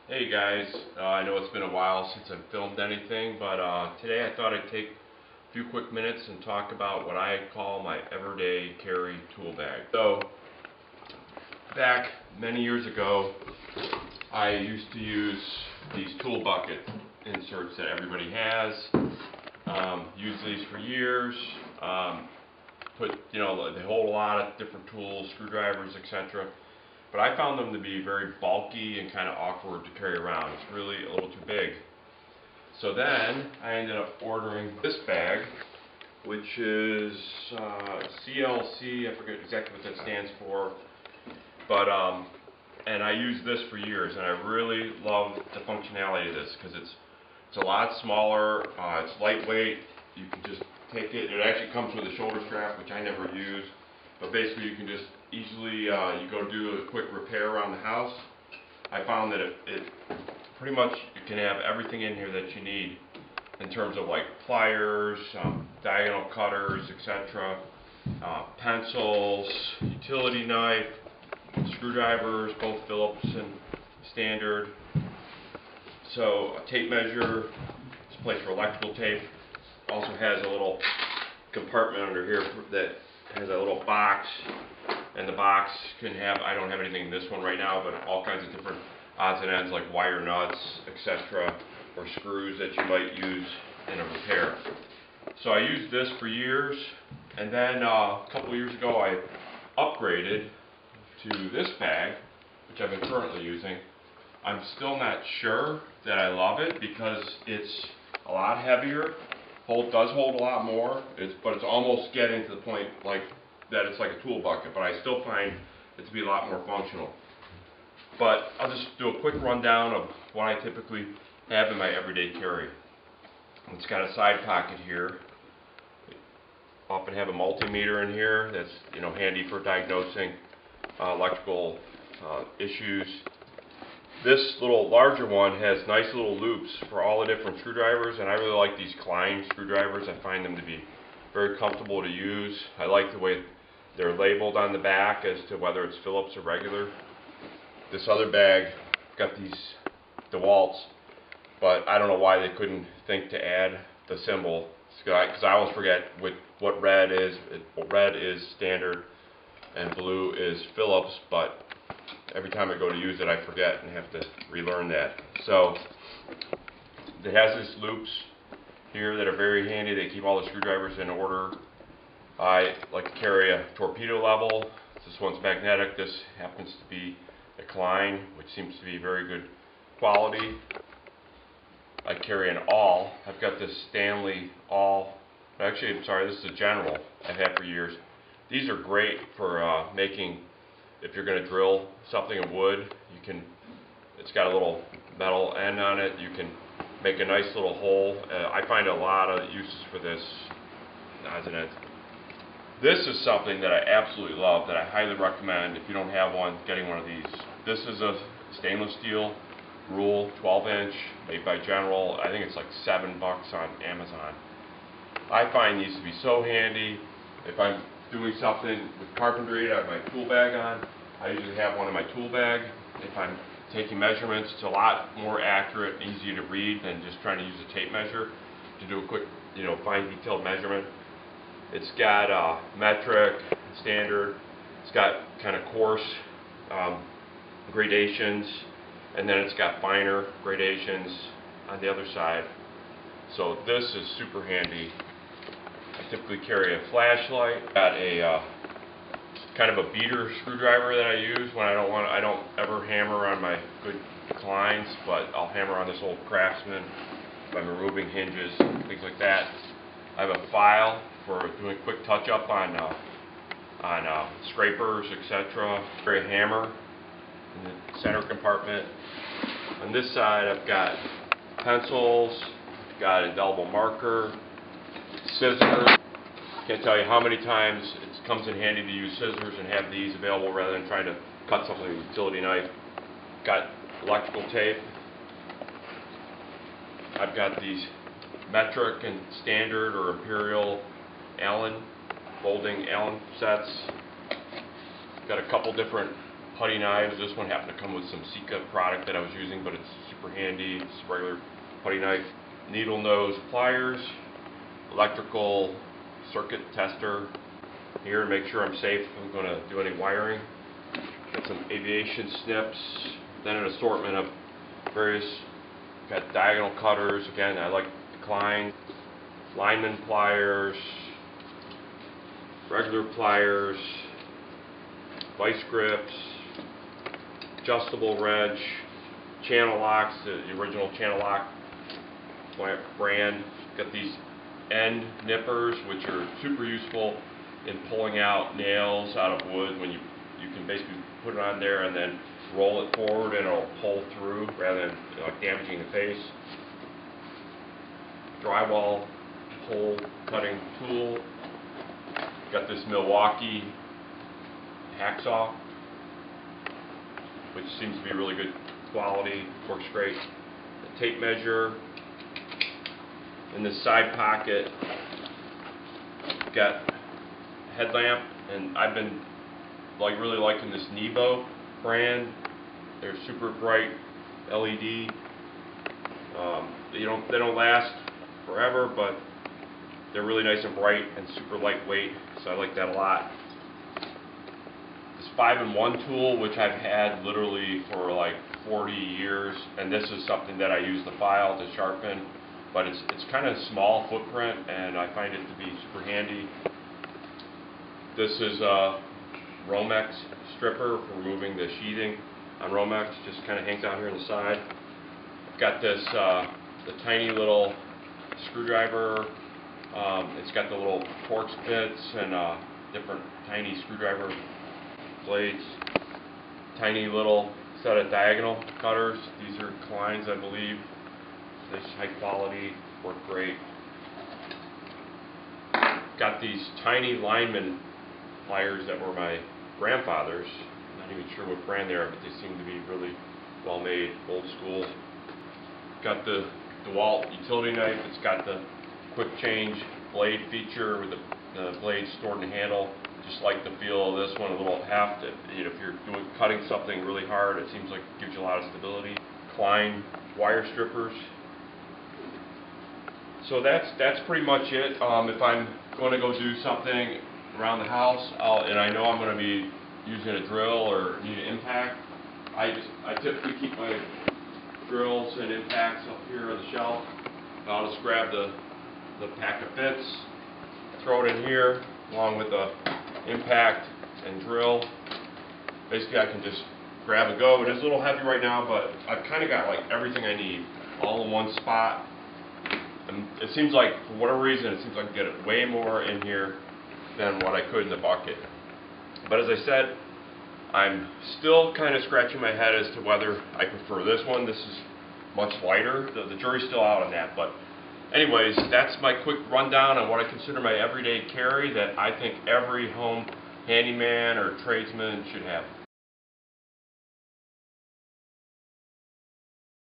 Hey guys, I know it's been a while since I've filmed anything, but today I thought I'd take a few quick minutes and talk about what I call my everyday carry tool bag. So, back many years ago, I used to use these tool bucket inserts that everybody has. Used these for years. They hold a lot of different tools, screwdrivers, etc. But I found them to be very bulky and kind of awkward to carry around. It's really a little too big. So then I ended up ordering this bag, which is CLC. I forget exactly what that stands for. But and I used this for years, and I really love the functionality of this because it's a lot smaller. It's lightweight. You can just take it. It actually comes with a shoulder strap, which I never use. But basically, you can just easily you go do a quick repair around the house. I found that it pretty much you can have everything in here that you need in terms of like pliers, diagonal cutters, etc. Pencils, utility knife, screwdrivers, both Phillips and standard. So a tape measure, it's a place for electrical tape. Also has a little compartment under here that has a little box, and the box can have, I don't have anything in this one right now, but all kinds of different odds and ends like wire nuts, etc., or screws that you might use in a repair. So I used this for years, and then a couple years ago I upgraded to this bag, which I've been currently using. I'm still not sure that I love it because it's a lot heavier. Does hold a lot more, but it's almost getting to the point like that it's like a tool bucket, but I still find it to be a lot more functional. But I'll just do a quick rundown of what I typically have in my everyday carry. It's got a side pocket here. I often have a multimeter in here that's handy for diagnosing electrical issues. This little larger one has nice little loops for all the different screwdrivers, and I really like these Klein screwdrivers. I find them to be very comfortable to use. I like the way they're labeled on the back as to whether it's Phillips or regular. This other bag got these DeWalt's, but I don't know why they couldn't think to add the symbol, because I always forget what red is. Red is standard and blue is Phillips, but every time I go to use it, I forget and have to relearn that. So it has these loops here that are very handy. They keep all the screwdrivers in order. I like to carry a torpedo level. This one's magnetic. This happens to be a Klein, which seems to be very good quality. I carry an awl. I've got this Stanley awl. Actually, I'm sorry, this is a General I've had for years. These are great for making, if you're going to drill something in wood, it's got a little metal end on it. You can make a nice little hole. I find a lot of uses for this odds and ends. This is something that I absolutely love, that I highly recommend if you don't have one, getting one of these. This is a stainless steel rule, 12-inch, made by General. I think it's like $7 on Amazon. I find these to be so handy. If I'm doing something with carpentry, I have my tool bag on. I usually have one in my tool bag. If I'm taking measurements, it's a lot more accurate and easier to read than just trying to use a tape measure to do a quick, fine detailed measurement. It's got metric, standard. It's got kind of coarse gradations, and then it's got finer gradations on the other side. So this is super handy. I typically carry a flashlight. Got a kind of a beater screwdriver that I use when I don't ever hammer on my good Kleins, but I'll hammer on this old Craftsman if I'm removing hinges, things like that. I have a file for doing quick touch-up on scrapers, etc. Carry a hammer in the center compartment. On this side, I've got pencils, got an indelible marker, scissors. Can't tell you how many times it comes in handy to use scissors and have these available rather than trying to cut something with a utility knife. Got electrical tape. I've got these metric and standard or imperial Allen, folding Allen sets. Got a couple different putty knives. This one happened to come with some Sika product that I was using, but it's super handy. It's a regular putty knife. Needle nose pliers, electrical circuit tester here to make sure I'm safe if I'm going to do any wiring. Got some aviation snips, then an assortment of various, got diagonal cutters. Again, I like Klein, lineman pliers, regular pliers, vice grips, adjustable wrench, channel locks, the original channel lock brand. Got these end nippers, which are super useful in pulling out nails out of wood. When you can basically put it on there and then roll it forward and it'll pull through rather than damaging the face. Drywall hole cutting tool. Got this Milwaukee hacksaw, which seems to be really good quality, works great. The tape measure. In the side pocket, got headlamp, and I've been really liking this Nebo brand. They're super bright LED. They don't last forever, but they're really nice and bright and super lightweight, so I like that a lot. This 5-in-1 tool, which I've had literally for like 40 years, and this is something that I use the file to sharpen, but it's kind of small footprint, and I find it to be super handy. This is a Romex stripper for removing the sheathing on Romex, just kind of hangs out here on the side. I've got this the tiny little screwdriver. It's got the little Torx bits and different tiny screwdriver blades. Tiny little set of diagonal cutters. These are Klein's, I believe. Nice high quality, work great. Got these tiny lineman pliers that were my grandfather's. Not even sure what brand they are, but they seem to be really well made, old school. Got the DeWalt utility knife. It's got the quick change blade feature with the blade stored in the handle. Just like the feel of this one, a little heft. If you're cutting something really hard, it seems like it gives you a lot of stability. Klein wire strippers. So that's pretty much it. If I'm going to go do something around the house, and I know I'm going to be using a drill or need an impact, I typically keep my drills and impacts up here on the shelf. I'll just grab the pack of bits, throw it in here along with the impact and drill. Basically, I can just grab and go. It is a little heavy right now, but I've kind of got like everything I need all in one spot. And it seems like, for whatever reason, it seems like I can get it way more in here than what I could in the bucket. But as I said, I'm still kind of scratching my head as to whether I prefer this one. This is much lighter. The jury's still out on that. But anyways, that's my quick rundown on what I consider my everyday carry that I think every home handyman or tradesman should have.